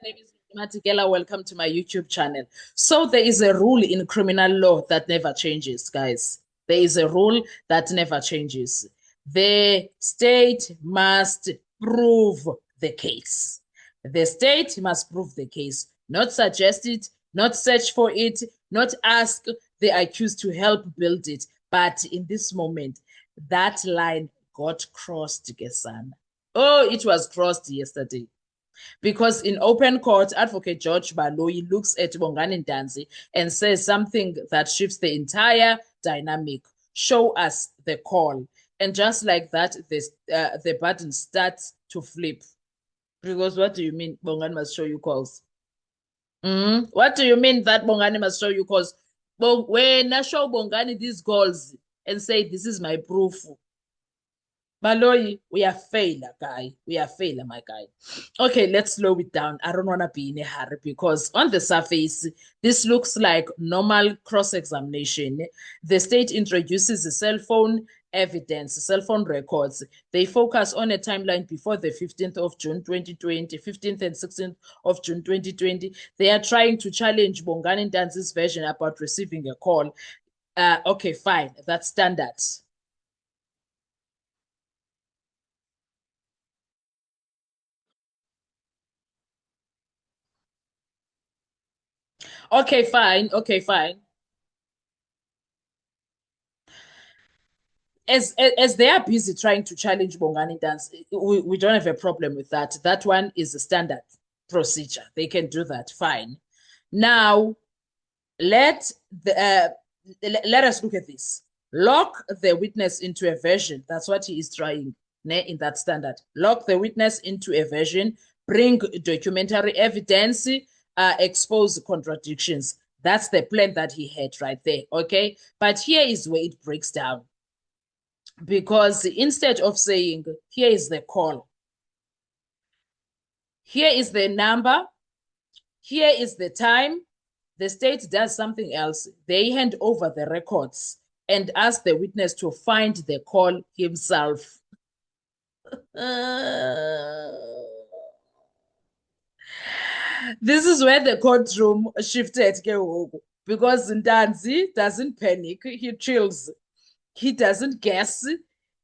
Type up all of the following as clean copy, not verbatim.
My name is Matikela. Welcome to my YouTube channel. So there is a rule in criminal law that never changes, guys. There is a rule that never changes. The state must prove the case. The state must prove the case, not suggest it, not search for it, not ask the accused to help build it. But in this moment, that line got crossed, Gesana. Oh, it was crossed yesterday. Because in open court, Advocate George Baloyi looks at Bongani Ntanzi and says something that shifts the entire dynamic. Show us the call. And just like that, the button starts to flip. Because what do you mean Bongani must show you calls? What do you mean that Bongani must show you calls? When I show Bongani these calls and say, this is my proof, Baloyi, we are failure, guy. We are failure, my guy. Okay, let's slow it down. I don't want to be in a hurry because on the surface, this looks like normal cross-examination. The state introduces the cell phone evidence, cell phone records. They focus on a timeline before the 15th of June 2020, 15th and 16th of June 2020. They are trying to challenge Bongani Ntanzi's version about receiving a call. Okay, fine. That's standard. Okay, fine. Okay, fine. As they are busy trying to challenge Bongani Dance, we don't have a problem with that. That one is a standard procedure. They can do that. Fine. Now, let the let us look at this. Lock the witness into a version. That's what he is trying in that standard. Lock the witness into a version. Bring documentary evidence. Expose contradictions. That's the plan that he had right there. Okay, but here is where it breaks down because instead of saying, here is the call, here is the number, here is the time, the state does something else. They hand over the records and ask the witness to find the call himself. This is where the courtroom shifted because Ntanzi doesn't panic, he chills. He doesn't guess.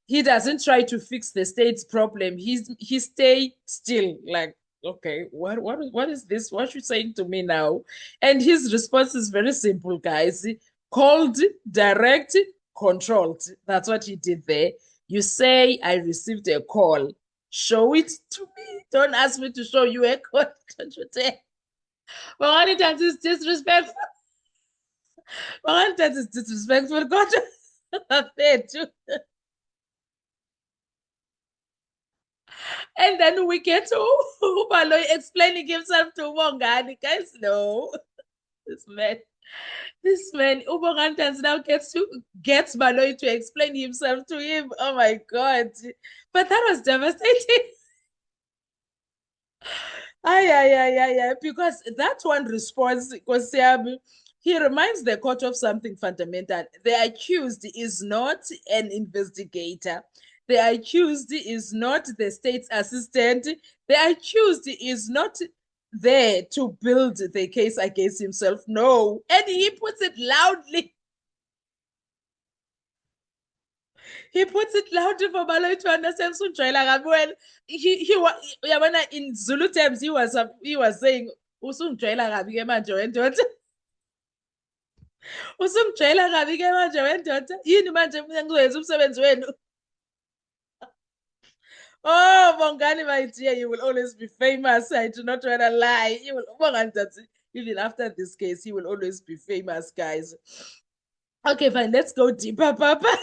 He doesn't try to fix the state's problem. He stay still, like, okay, what is this? What you saying to me now? And his response is very simple, guys. Cold, direct, controlled. That's what he did there. You say I received a call. Show it to me. Don't ask me to show you a call. Don't you dare. But one times it's disrespectful. One times it's disrespectful. God, fair too. And then we get to Baloyi explaining himself to Bongani. Guys, no. This man, Ubongani now gets Baloyi to explain himself to him. Oh my God. But that was devastating. Because that one response, because he reminds the court of something fundamental. The accused is not an investigator. The accused is not the state's assistant. The accused is not there to build the case against himself. No. And he puts it loudly. He puts it loudly for Baloyi to understand. Well, in Zulu terms, he was saying, usungijwayela kabi ke manje wendoda. Usungijwayela kabi ke manje wendoda. Yini manje mina ngizoyenza umsebenzi wenu? Oh, Bongani, my dear, you will always be famous. I do not want to lie. You will, even after this case, he will always be famous, guys. Okay, fine. Let's go deeper, Papa.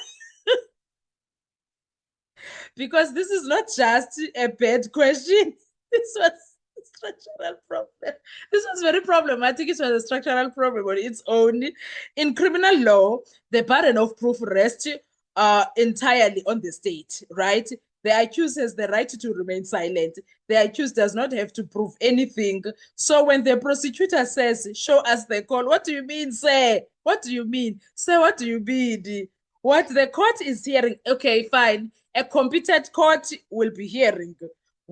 Because this is not just a bad question. This was a structural problem. This was very problematic. It was a structural problem on its own. In criminal law, the burden of proof rests entirely on the state, right? The accused has the right to remain silent. The accused does not have to prove anything. So when the prosecutor says, show us the call, what do you mean, sir? What do you mean? Sir, what do you mean? What the court is hearing, okay, fine. A competent court will be hearing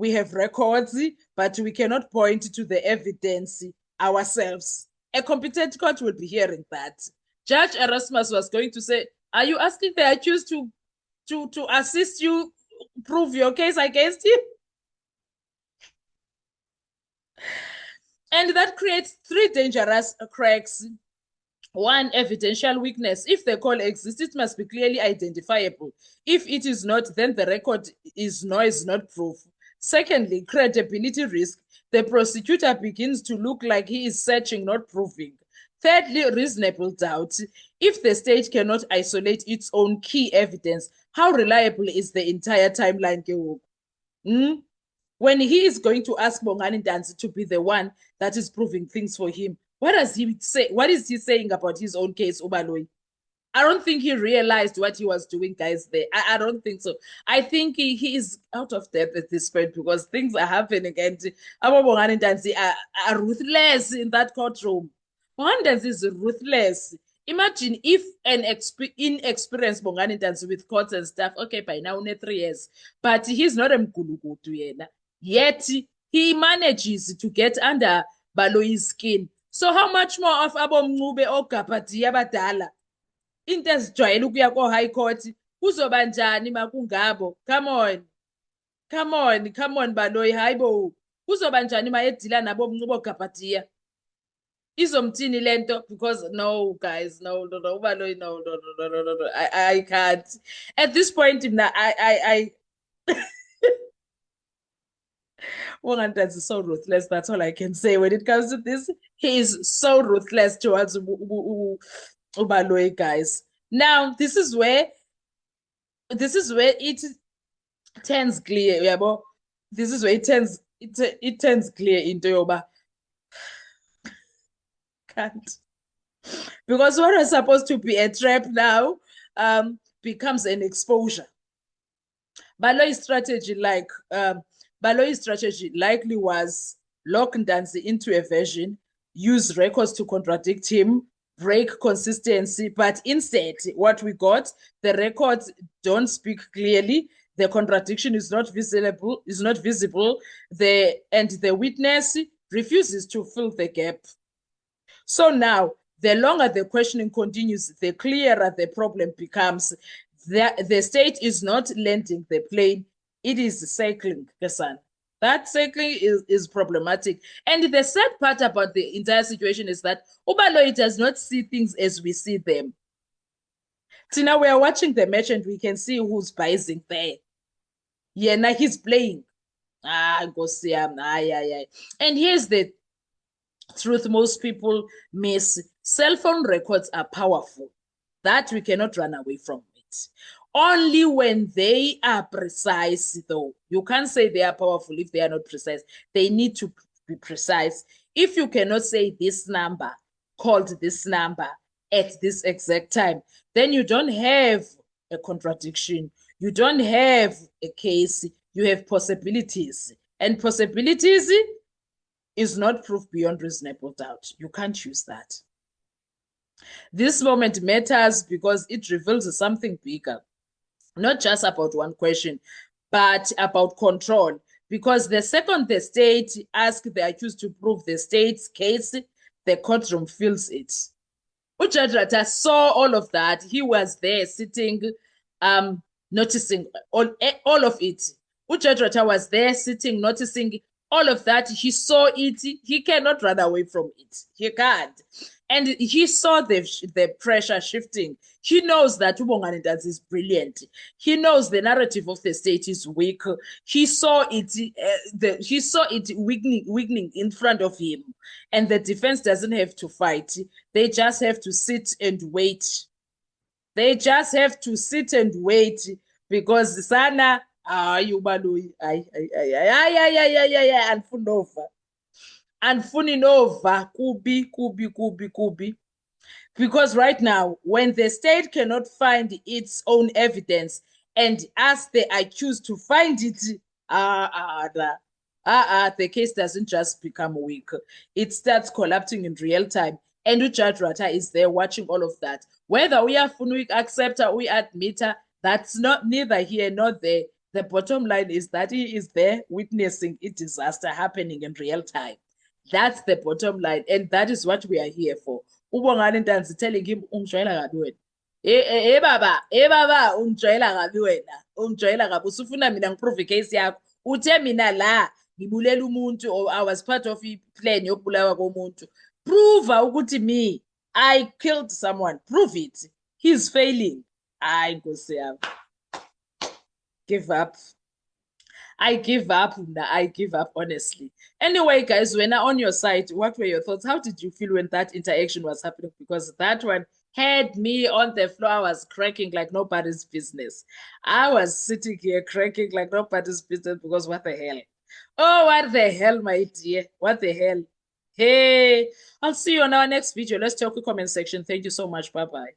we have records, but we cannot point to the evidence ourselves. A competent court will be hearing that. Judge Erasmus was going to say, are you asking the accused to assist you prove your case against him? And that creates three dangerous cracks. One, evidential weakness. If the call exists, it must be clearly identifiable. If it is not, then the record is noise, not proof. Secondly, credibility risk. The prosecutor begins to look like he is searching, not proving. Thirdly, reasonable doubt. If the state cannot isolate its own key evidence, how reliable is the entire timeline? When he is going to ask Bongani Ntanzi to be the one that is proving things for him, what does he say? What is he saying about his own case, Ubaloyi? I don't think he realized what he was doing, guys, there. I don't think so. I think he is out of depth at this point because things are happening and Bongani Ntanzi are ruthless in that courtroom. Bongani Ntanzi is ruthless. Imagine if an inexperienced Bongani Ntanzi with courts and stuff, okay, by now, 3 years, but he's not a mgulukutu yena. Yet he manages to get under Baloyi's skin. So how much more of Abomncube oGapatiya badala? Into ezijwayele ukuya ko-high court kuzoba njani makungabo? Come on Baloyi, hayibo. Kuzoba njani mayedila nabomncube oGapatiya? Izomthini lento? Because no, guys, no, Baloyi, no. I can't. At this point, I Bongani is so ruthless. That's all I can say when it comes to this. He is so ruthless towards Ubaloyi, guys. Now, this is where it turns clear. Yeah, this is where it turns clear into Yoba. Can't. Because what was supposed to be a trap now becomes an exposure. Baloyi's strategy likely was lock Ntanzi into a version, use records to contradict him, break consistency, but instead what we got, the records don't speak clearly, the contradiction is not visible, and the witness refuses to fill the gap. So now, the longer the questioning continues, the clearer the problem becomes. The state is not landing the plane, it is cycling, Kesan. That cycling is problematic. And the sad part about the entire situation is that Ubaloyi does not see things as we see them. Tina, we are watching the match and we can see who's biasing there. Yeah, now he's playing. Go see him. And here's the truth most people miss. Cell phone records are powerful. That we cannot run away from it. Only when they are precise, though. You can't say they are powerful if they are not precise. They need to be precise. If you cannot say this number, called this number at this exact time, then you don't have a contradiction. You don't have a case. You have possibilities. And possibilities is not proof beyond reasonable doubt. You can't use that. This moment matters because it reveals something bigger. Not just about one question, but about control. Because the second the state asks the accused to prove the state's case, the courtroom feels it. Judge Ratta saw all of that. He was there sitting, noticing all of it. Judge Ratta was there sitting, noticing all of that. He saw it. He cannot run away from it. He can't. And he saw the pressure shifting. He knows that Bongani Ntanzi is brilliant. He knows the narrative of the state is weak. He saw it. He saw it weakening in front of him, and the defense doesn't have to fight. They just have to sit and wait. They just have to sit and wait because Sana Ubaloyi Anfuni Nova Kubi. Because right now, when the state cannot find its own evidence and ask the accused to find it, the case doesn't just become weak. It starts collapsing in real time. And Judge Ratta is there watching all of that. Whether we are Funwik accept or we admit her, that's not neither here nor there. The bottom line is that he is there witnessing a disaster happening in real time. That's the bottom line. And that is what we are here for. Ubongani Ntanzi telling him, ungijwayela kabi wena. Baba, ungijwayela kabi wena. Ungijwayela kabi. Usufuna mina ngiprove case yakho. Uthe mina la, ngibulela umuntu, or I was part of i-plan yokubulawa komuntu. Prove ukuthi me, I killed someone. Prove it. He's failing. Hayi Nkosi yami. Give up. I give up. I give up, honestly. Anyway, guys, when I'm on your side, what were your thoughts? How did you feel when that interaction was happening? Because that one had me on the floor. I was cracking like nobody's business. I was sitting here cracking like nobody's business because what the hell? Oh, what the hell, my dear? What the hell? Hey, I'll see you on our next video. Let's talk in the comment section. Thank you so much. Bye-bye.